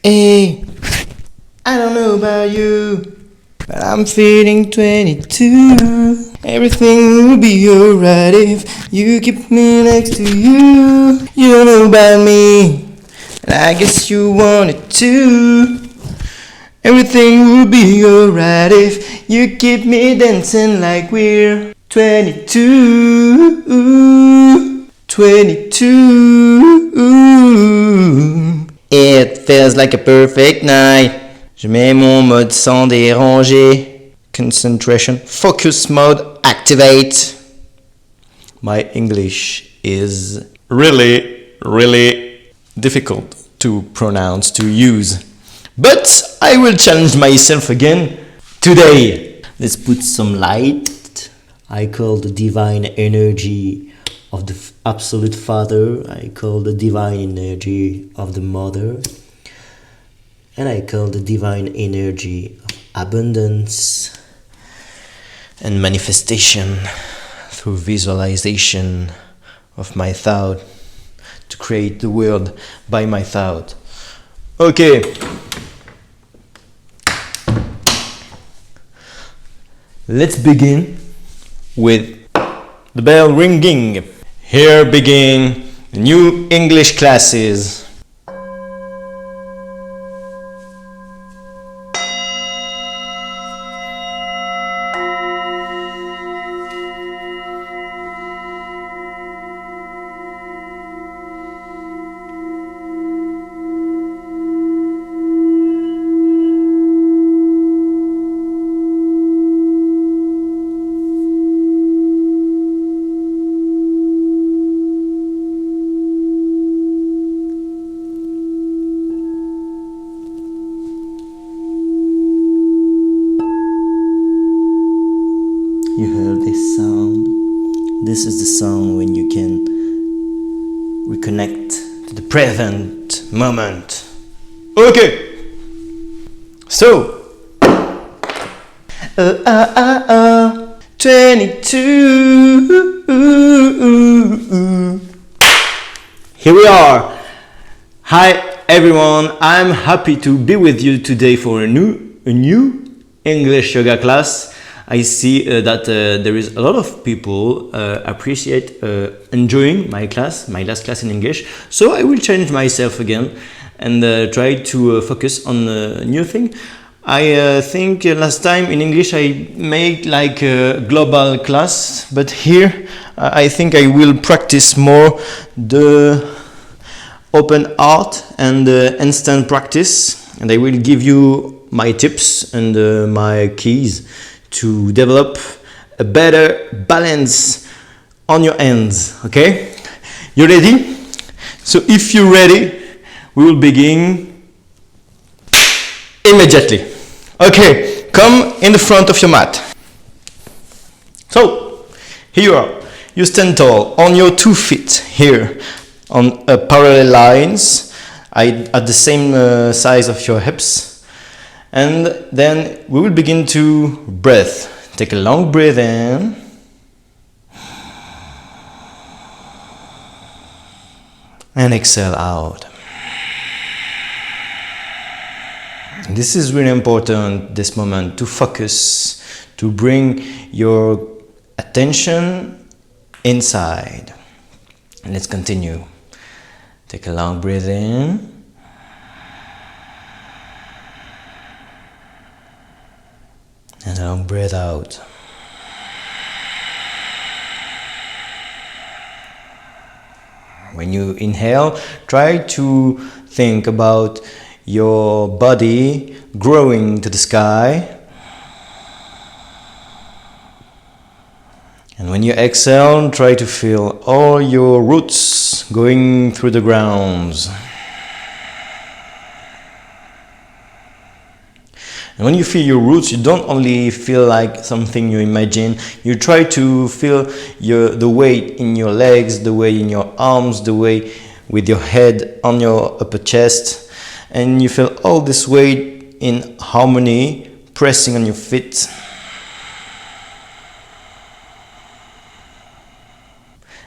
Hey, I don't know about you, but I'm feeling 22. Everything will be alright if you keep me next to you. You don't know about me, and I guess you want it too. Everything will be alright if you keep me dancing like we're 22. 22. It feels like a perfect night. Je mets mon mode sans déranger. Concentration, focus mode, activate. My English is really difficult to pronounce, to use. But I will challenge myself again today. Let's put some light. I call the divine energy of the Absolute Father. I call the divine energy of the Mother. And I call the divine energy of abundance and manifestation through visualization of my thought to create the world by my thought. Okay. Let's begin with the bell ringing. Here begin the new English classes. You heard this sound? This is the sound when you can reconnect to the present moment. Okay! So, 22. Here we are. Hi everyone, I'm happy to be with you today for a new English yoga class. I see that there is a lot of people appreciate enjoying my last class in English. So I will challenge myself again and try to focus on a new thing. I think last time in English I made like a global class, but here I think I will practice more the open art and instant practice, and I will give you my tips and my keys to develop a better balance on your hands. Okay, you ready? So if you're ready, we will begin immediately. Okay, come in the front of your mat. So here you are. You stand tall on your 2 feet here on parallel lines at the same size of your hips. And then we will begin to breathe. Take a long breath in. And exhale out. This is really important, this moment, to focus, to bring your attention inside. And let's continue. Take a long breath in. And a long breath out. When you inhale, try to think about your body growing to the sky. And when you exhale, try to feel all your roots going through the ground. And when you feel your roots, you don't only feel like something you imagine, you try to feel the weight in your legs, the weight in your arms, the weight with your head on your upper chest, and you feel all this weight in harmony pressing on your feet.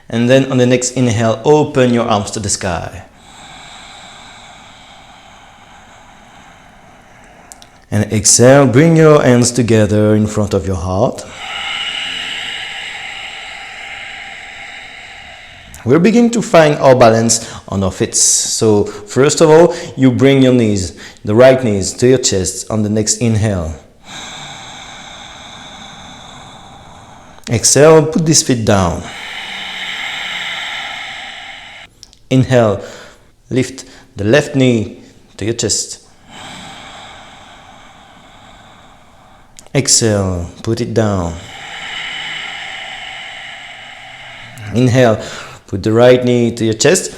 And then on the next inhale, open your arms to the sky. And exhale, bring your hands together in front of your heart. We're beginning to find our balance on our feet. So first of all, you bring your knees, the right knees to your chest on the next inhale. Exhale, put this feet down. Inhale, lift the left knee to your chest. Exhale, put it down. Inhale, put the right knee to your chest.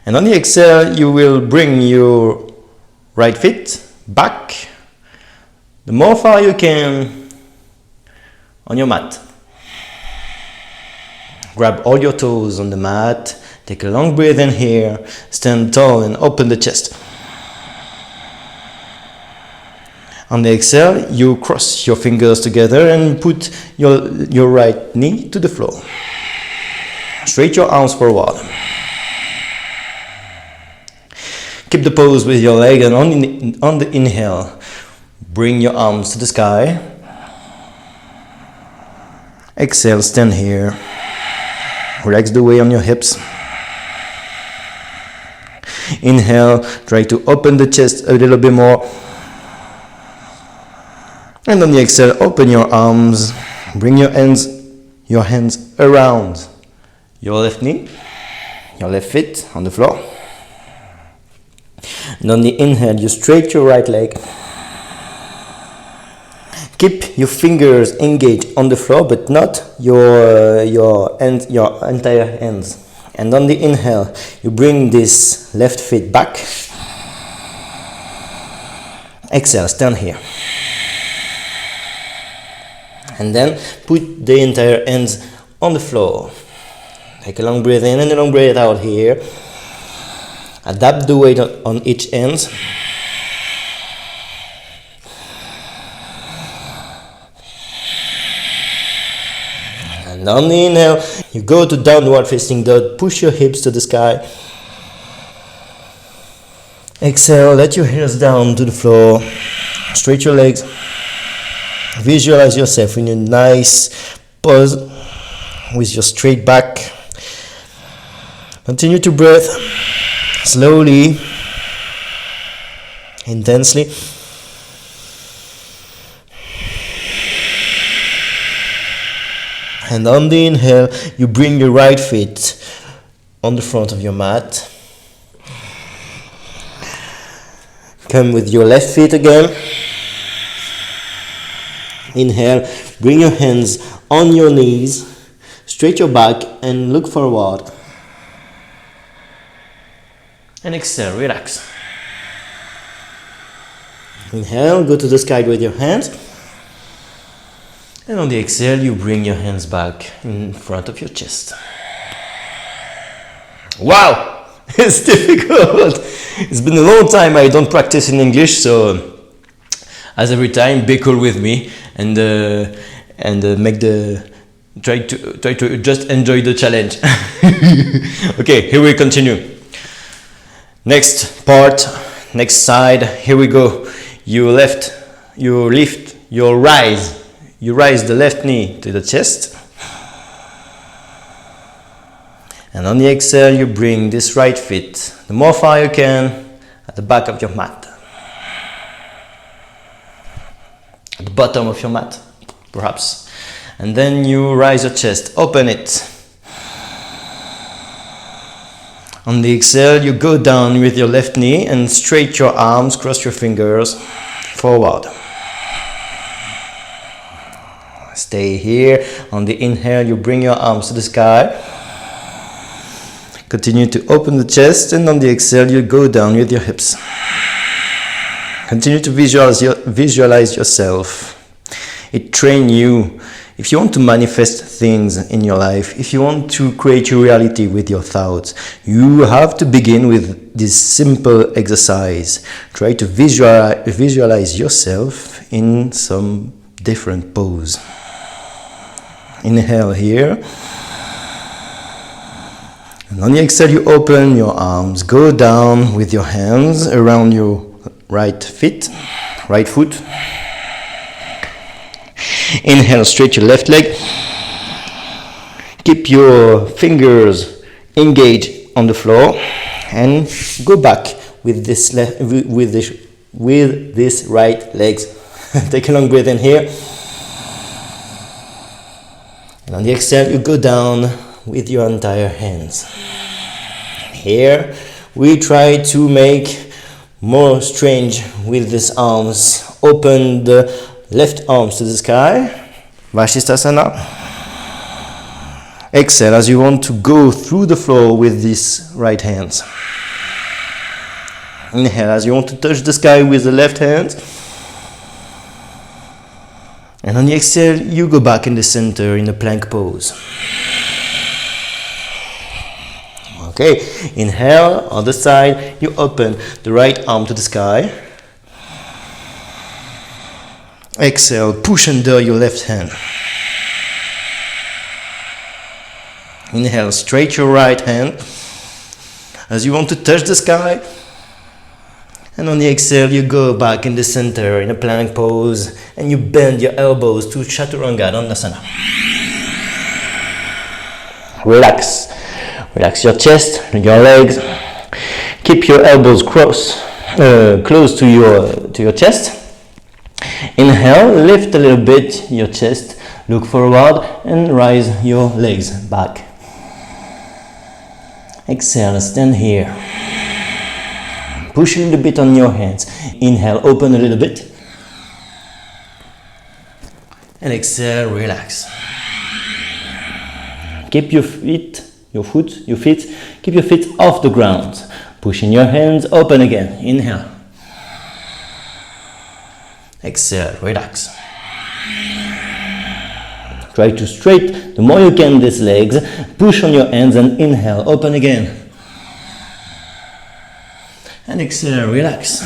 And on the exhale, you will bring your right foot back the more far you can on your mat. Grab all your toes on the mat. Take a long breath in here. Stand tall and open the chest. On the exhale, you cross your fingers together and put your right knee to the floor. Straight your arms forward. Keep the pose with your leg, and on the inhale, bring your arms to the sky. Exhale, stand here. Relax the weight on your hips. Inhale, try to open the chest a little bit more. And on the exhale, open your arms. Bring your hands around your left knee, your left foot on the floor. And on the inhale, you straight your right leg. Keep your fingers engaged on the floor, but not your entire hands. And on the inhale, you bring this left foot back. Exhale, stand here. And then put the entire hands on the floor. Take a long breath in and a long breath out here. Adapt the weight on each hand. And on the inhale, you go to downward facing dog. Push your hips to the sky. Exhale, let your heels down to the floor. Straight your legs. Visualize yourself in a nice pose with your straight back. Continue to breathe slowly, intensely. And on the inhale, you bring your right foot on the front of your mat. Come with your left foot again. Inhale, bring your hands on your knees, straight your back and look forward. And exhale, relax. Inhale, go to the sky with your hands. And on the exhale, you bring your hands back in front of your chest. Wow, it's difficult. It's been a long time I don't practice in English, so as every time, be cool with me and try to just enjoy the challenge. Okay, here we continue. Next part, next side. Here we go. You rise the left knee to the chest. And on the exhale, you bring this right foot the more far you can at the back of your mat. At the bottom of your mat, perhaps. And then you rise your chest, open it. On the exhale, you go down with your left knee and straight your arms, cross your fingers, forward. Stay here. On the inhale, you bring your arms to the sky. Continue to open the chest, and on the exhale, you go down with your hips. Continue to visualize yourself. It trains you. If you want to manifest things in your life, if you want to create your reality with your thoughts, you have to begin with this simple exercise. Try to visualize yourself in some different pose. Inhale here. And on the exhale, you open your arms. Go down with your hands around your right foot. Inhale, straight your left leg. Keep your fingers engaged on the floor and go back with this right legs. Take a long breath in here. And on the exhale, you go down with your entire hands. Here, we try to make more strange with these arms. Open the left arms to the sky. Vashisthasana. Exhale as you want to go through the floor with these right hands. Inhale as you want to touch the sky with the left hand. And on the exhale, you go back in the center in a plank pose. Okay, inhale, other side, you open the right arm to the sky. Exhale, push under your left hand. Inhale, straight your right hand as you want to touch the sky. And on the exhale, you go back in the center in a plank pose and you bend your elbows to Chaturanga Dandasana. Relax. Relax your chest, your legs. Keep your elbows close to your chest. Inhale, lift a little bit your chest, look forward and rise your legs back. Exhale, stand here. Push a little bit on your hands. Inhale, open a little bit. And exhale, relax. Keep your feet keep your feet off the ground. Pushing your hands, open again. Inhale. Exhale, relax. Try to straighten the more you can these legs. Push on your hands and inhale, open again. And exhale, relax.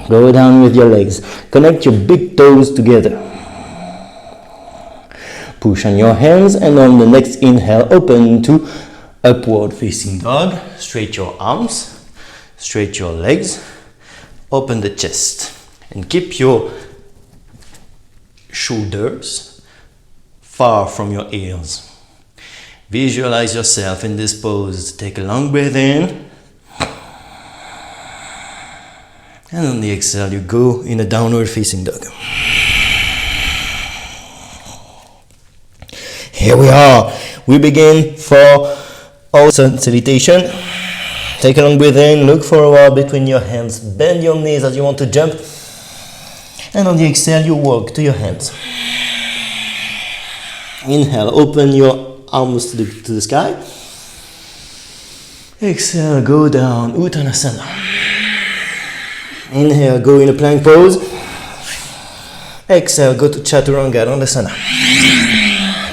Go down with your legs. Connect your big toes together. Push on your hands and on the next inhale, open to upward facing dog. Straight your arms, straight your legs, open the chest. And keep your shoulders far from your ears. Visualize yourself in this pose. Take a long breath in. And on the exhale, you go in a downward facing dog. Here we are. We begin for our sun salutation. Take a long breath in, look forward between your hands, bend your knees as you want to jump. And on the exhale, you walk to your hands. Inhale, open your arms to the sky. Exhale, go down, Uttanasana. Inhale, go in a plank pose. Exhale, go to Chaturanga Dandasana.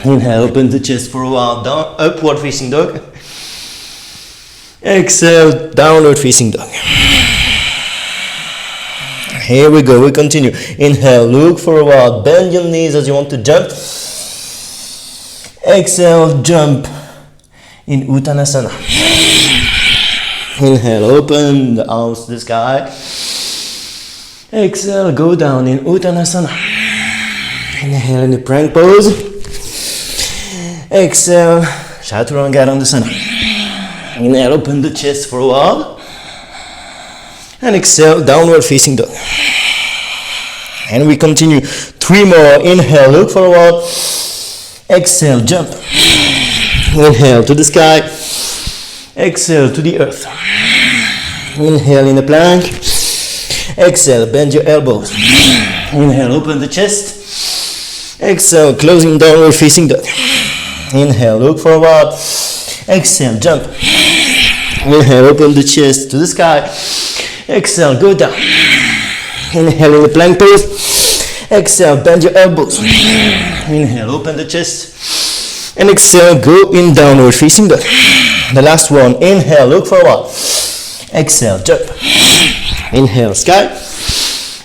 Inhale, open the chest for a while, down, upward facing dog. Exhale, downward facing dog. Here we go, we continue. Inhale, look for a while, bend your knees as you want to jump. Exhale, jump in Uttanasana. Inhale, open the arms to the sky. Exhale, go down in Uttanasana. Inhale in the plank pose. Exhale, Chaturanga Dandasana. Inhale, open the chest for a while. And exhale, downward facing dog. And we continue. 3 more. Inhale, look for a while. Exhale, jump. Inhale to the sky. Exhale to the earth. Inhale in the plank. Exhale, bend your elbows. Inhale, open the chest. Exhale, closing downward facing dog. Inhale, look for a while. Exhale, jump. Inhale, open the chest to the sky. Exhale, go down. Inhale in the plank pose. Exhale, bend your elbows. Inhale, open the chest. And exhale, go in downward facing dog. The last one. Inhale, look for a while. Exhale, jump. Inhale, sky.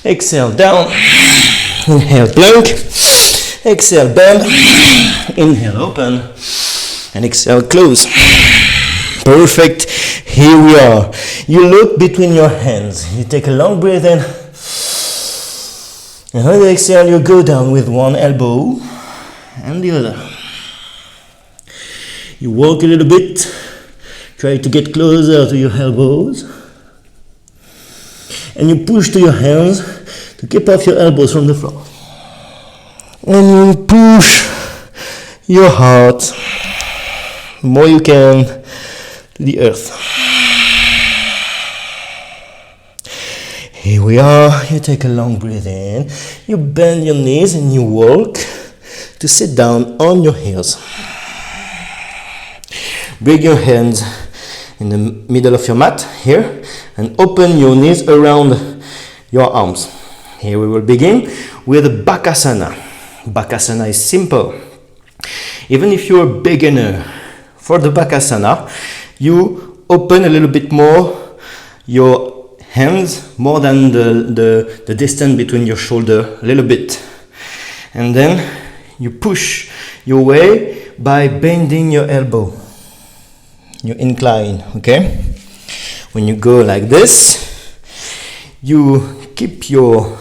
Exhale, down. Inhale, plank. Exhale, bend. Inhale, open. And exhale, close. Perfect. Here we are. You look between your hands. You take a long breath in. And on the exhale, you go down with one elbow and the other. You walk a little bit. Try to get closer to your elbows. And you push to your hands to keep off your elbows from the floor. And you push your heart the more you can to the earth. Here we are. You take a long breath in. You bend your knees and you walk to sit down on your heels. Bring your hands in the middle of your mat here and open your knees around your arms. Here we will begin with Bakasana. Bakasana is simple. Even if you're a beginner for the Bakasana, you open a little bit more your hands, more than the distance between your shoulder, a little bit. And then you push your way by bending your elbow. You incline, okay? When you go like this, you keep your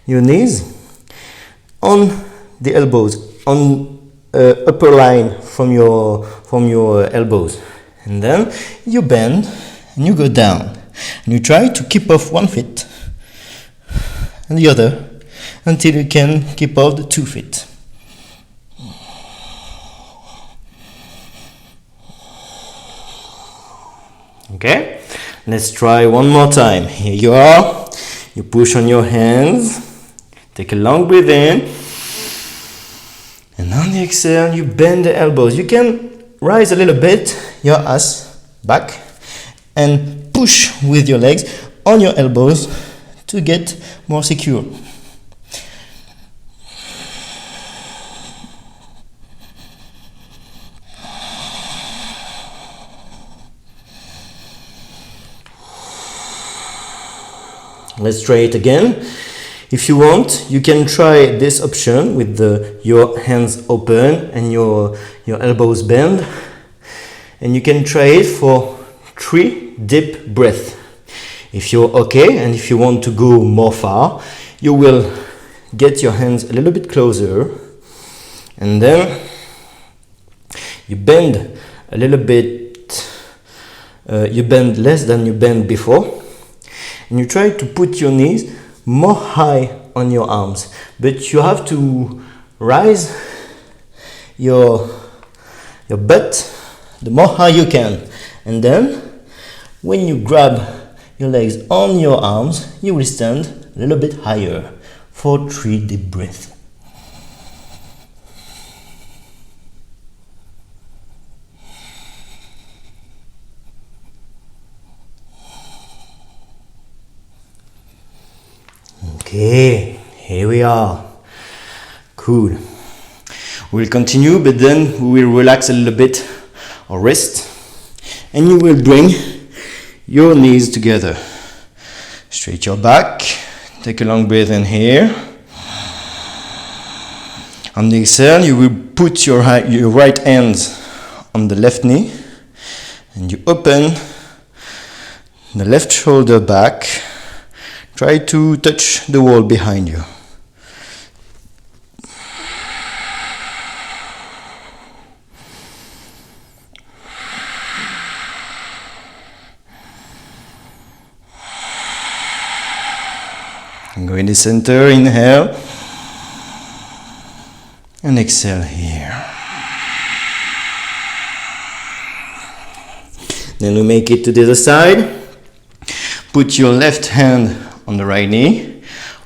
knees on the elbows, on upper line from your elbows. And then you bend and you go down. And you try to keep off one foot and the other until you can keep off the 2 feet. Okay, let's try one more time. Here you are. You push on your hands. Take a long breath in. And on the exhale, you bend the elbows. You can rise a little bit your ass back and push with your legs on your elbows to get more secure. Let's try it again. If you want, you can try this option with your hands open and your elbows bent. And you can try it for 3 deep breaths. If you're okay and if you want to go more far, you will get your hands a little bit closer and then you bend a little bit, you bend less than you bend before, and you try to put your knees more high on your arms, but you have to rise your butt the more high you can, and then when you grab your legs on your arms, you will stand a little bit higher for 3 deep breaths. Okay, here we are. Cool. We'll continue, but then we will relax a little bit our wrist, and you will bring your knees together. Straight your back. Take a long breath in here. On the exhale, you will put your right hand on the left knee, and you open the left shoulder back. Try to touch the wall behind you. And go in the center, inhale. And exhale here. Then we make it to the other side. Put your left hand on the right knee,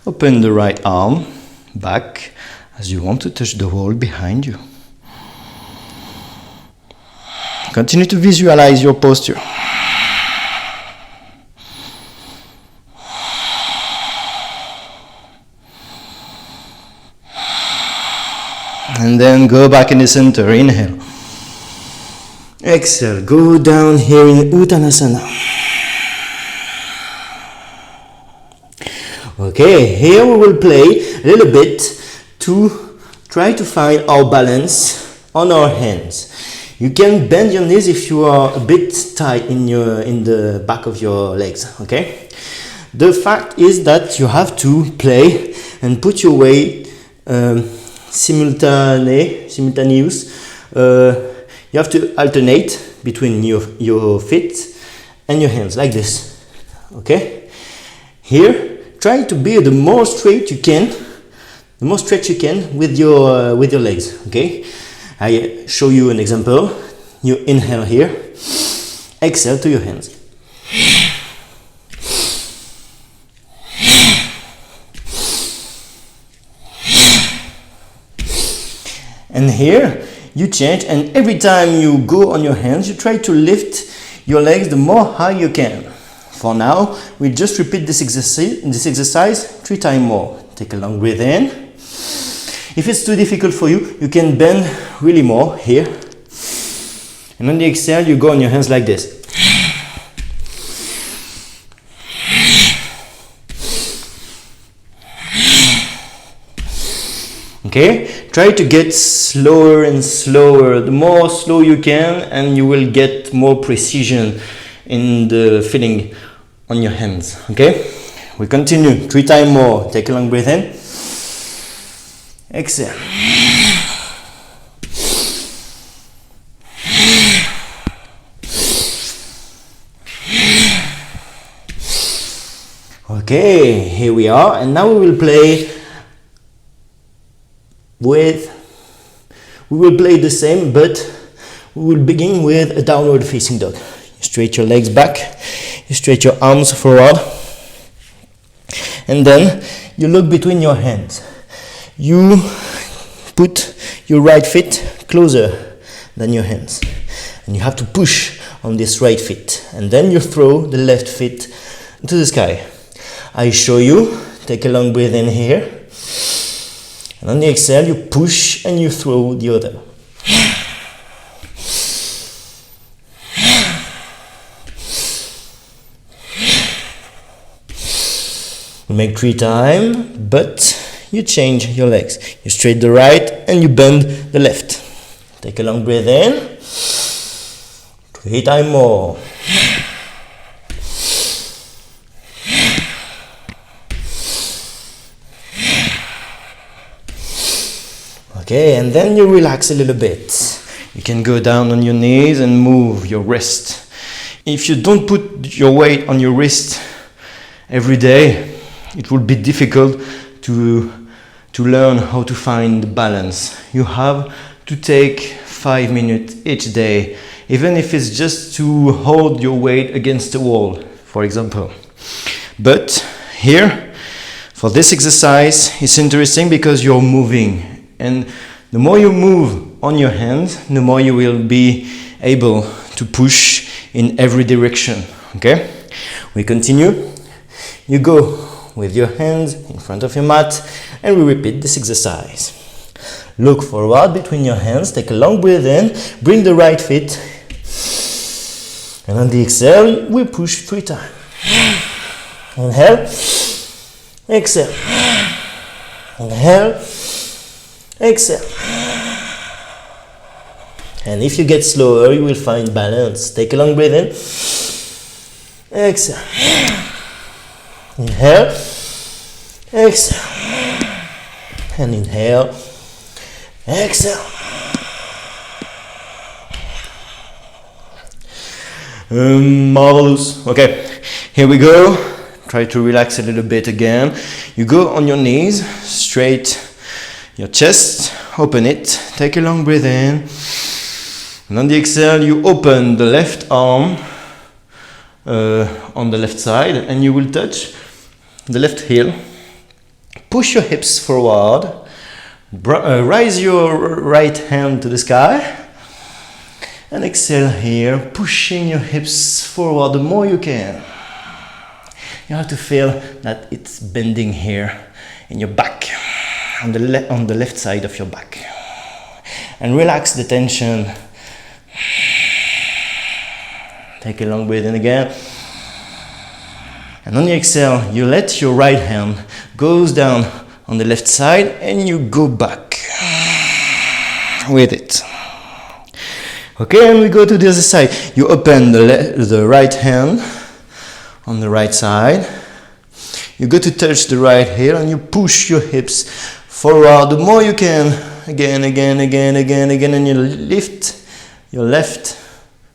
open the right arm back as you want to touch the wall behind you. Continue to visualize your posture. And then go back in the center, inhale. Exhale, go down here in Uttanasana. Okay, here we will play a little bit to try to find our balance on our hands. You can bend your knees if you are a bit tight in the back of your legs, okay? The fact is that you have to play and put your weight simultaneous. You have to alternate between your feet and your hands like this, okay? Here, try to be the more straight you can, with your legs, okay? I show you an example. You inhale here, exhale to your hands. And here you change, and every time you go on your hands, you try to lift your legs the more high you can. For now, we just repeat this exercise 3 times more. Take a long breath in. If it's too difficult for you, you can bend really more here. And on the exhale, you go on your hands like this. Okay? Try to get slower and slower. The more slow you can, and you will get more precision in the feeling on your hands. Okay? We continue 3 times more. Take a long breath in. Exhale. Okay, here we are, and now we will play the same, but we will begin with a downward facing dog. You straight your legs back, you straight your arms forward, and then you look between your hands. You put your right foot closer than your hands, and you have to push on this right foot, and then you throw the left foot into the sky. I show you. Take a long breath in here, and on the exhale you push and you throw the other. You make 3 times, but you change your legs. You straight the right and you bend the left. Take a long breath in. 3 times more. Okay, and then you relax a little bit. You can go down on your knees and move your wrist. If you don't put your weight on your wrist every day, it will be difficult to learn how to find balance. You have to take 5 minutes each day, even if it's just to hold your weight against the wall, for example. But here, for this exercise, it's interesting because you're moving. And the more you move on your hands, the more you will be able to push in every direction. Okay? We continue. You go with your hands in front of your mat, and we repeat this exercise. Look forward between your hands, take a long breath in, bring the right foot, and on the exhale, we push 3 times. Inhale, exhale, inhale, exhale. And if you get slower, you will find balance. Take a long breath in, exhale, inhale, exhale, and inhale, exhale. Marvelous. Okay, here we go. Try to relax a little bit again. You go on your knees, straight your chest, open it, take a long breath in, and on the exhale you open the left arm on the left side, and you will touch the left heel. Push your hips forward, raise your right hand to the sky, and exhale here, pushing your hips forward the more you can. You have to feel that it's bending here in your back, on the left side of your back, and relax the tension. Take a long breath in again, and on the exhale you let your right hand goes down on the left side and you go back with it. Okay, and we go to the other side. You open the right hand on the right side. You go to touch the right heel and you push your hips forward the more you can. Again, and you lift your left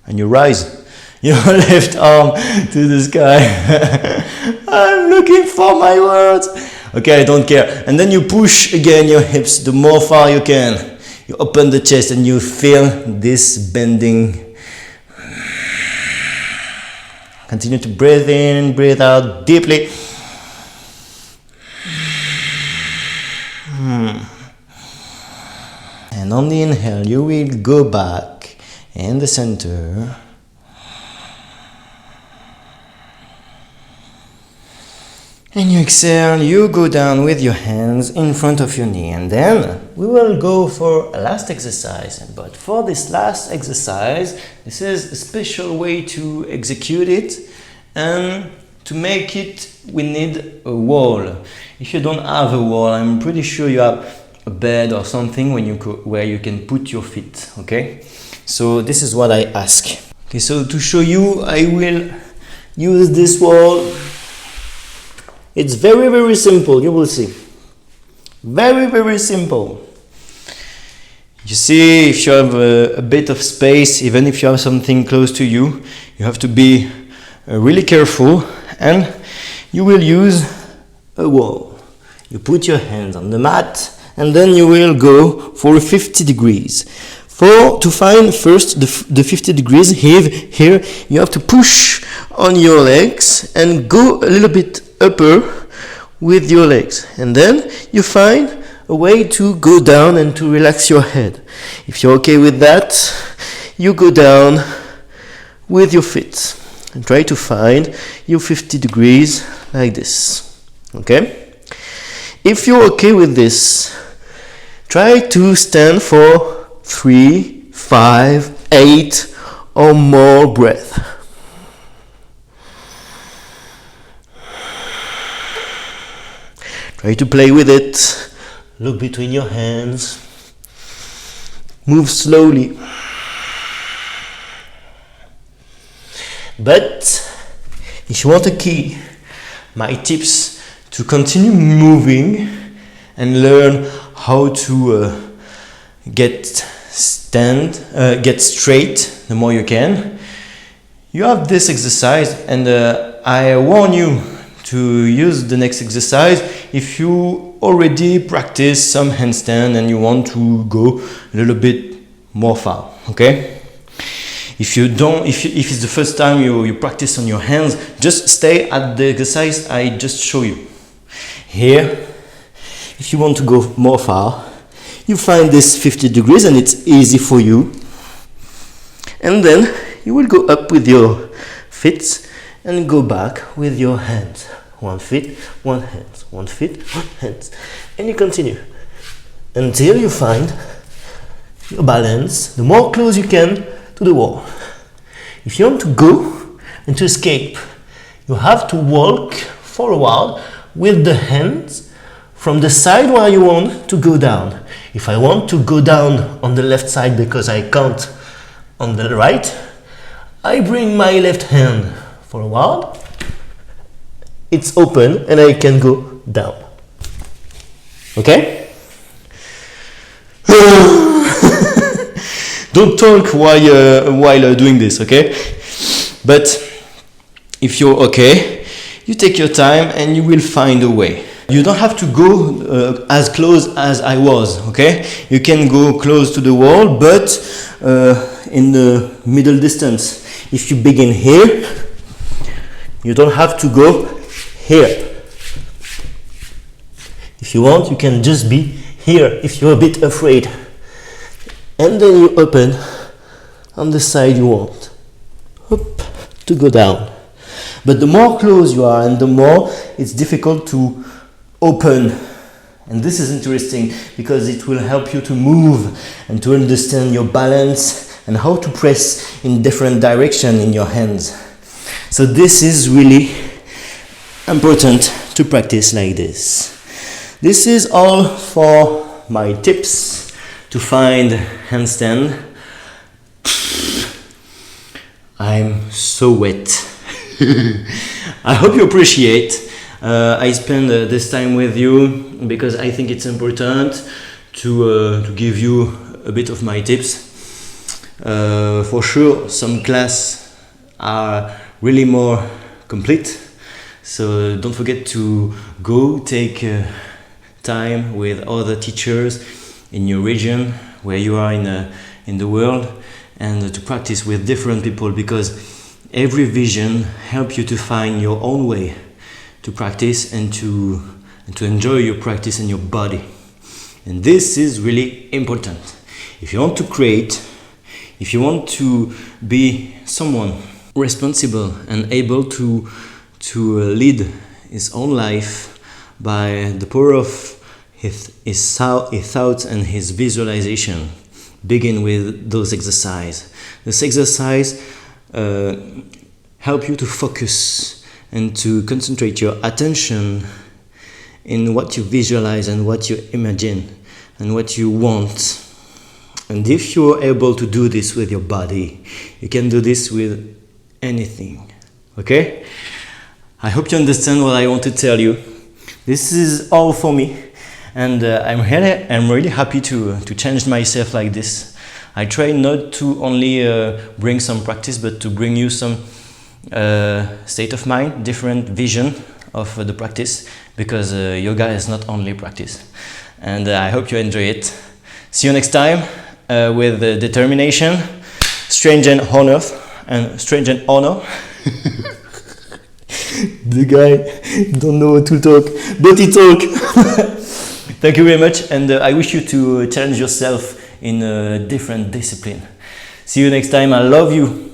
and you rise your left arm to the sky. I'm looking for my words. Okay, I don't care. And then you push again your hips the more far you can. You open the chest and you feel this bending. Continue to breathe in, breathe out deeply. And on the inhale, you will go back in the center. And you exhale, you go down with your hands in front of your knee. And then we will go for a last exercise. But for this last exercise, this is a special way to execute it. And to make it, we need a wall. If you don't have a wall, I'm pretty sure you have a bed or something where you can put your feet, okay? So this is what I ask. Okay, so to show you, I will use this wall. It's very, very simple, you will see. Very, very simple. You see, if you have a bit of space, even if you have something close to you, you have to be really careful, and you will use a wall. You put your hands on the mat, and then you will go for 50 degrees. To find first the 50 degrees, here you have to push on your legs and go a little bit upper with your legs. And then you find a way to go down and to relax your head. If you're okay with that, you go down with your feet and try to find your 50 degrees like this. Okay? If you're okay with this, try to stand for 3, 5, 8 or more breath. Try to play with it. Look between your hands. Move slowly. But if you want a key, my tips to continue moving and learn how to get straight the more you can. You have this exercise, and I warn you to use the next exercise if you already practice some handstand and you want to go a little bit more far. Okay? If you don't, if it's the first time you practice on your hands, just stay at the exercise I just show you. Here, if you want to go more far, you find this 50 degrees and it's easy for you. And then you will go up with your feet and go back with your hands. 1 foot, 1 hand, 1 foot, 1 hand. And you continue until you find your balance, the more close you can to the wall. If you want to go and to escape, you have to walk forward with the hands from the side where you want to go down. If I want to go down on the left side because I can't on the right, I bring my left hand forward, it's open and I can go down. Okay? Don't talk while doing this, okay? But if you're okay, you take your time and you will find a way. You don't have to go as close as I was, okay? You can go close to the wall, but in the middle distance. If you begin here, you don't have to go here. If you want, you can just be here if you're a bit afraid. And then you open on the side you want. Up, to go down. But the more close you are and the more it's difficult to open. And this is interesting because it will help you to move and to understand your balance and how to press in different direction in your hands. So this is really important to practice like this. This is all for my tips to find handstand. I'm so wet. I hope you appreciate. I spend this time with you because I think it's important to give you a bit of my tips. For sure, some classes are really more complete, so don't forget to go take time with other teachers in your region where you are in the world, and to practice with different people, because every vision helps you to find your own way to practice and to enjoy your practice in your body. And this is really important. If you want to create, if you want to be someone responsible and able to lead his own life by the power of his thoughts and his visualization, begin with those exercises. This exercise help you to focus and to concentrate your attention in what you visualize and what you imagine and what you want. And if you are able to do this with your body, you can do this with anything. Okay? I hope you understand what I want to tell you. This is all for me, and I'm really happy to change myself like this. I try not to only bring some practice, but to bring you some state of mind, different vision of the practice, because yoga is not only practice. And I hope you enjoy it. See you next time with determination, strength and honor, The guy don't know how to talk, but he talk. Thank you very much, and I wish you to challenge yourself in a different discipline. See you next time. I love you.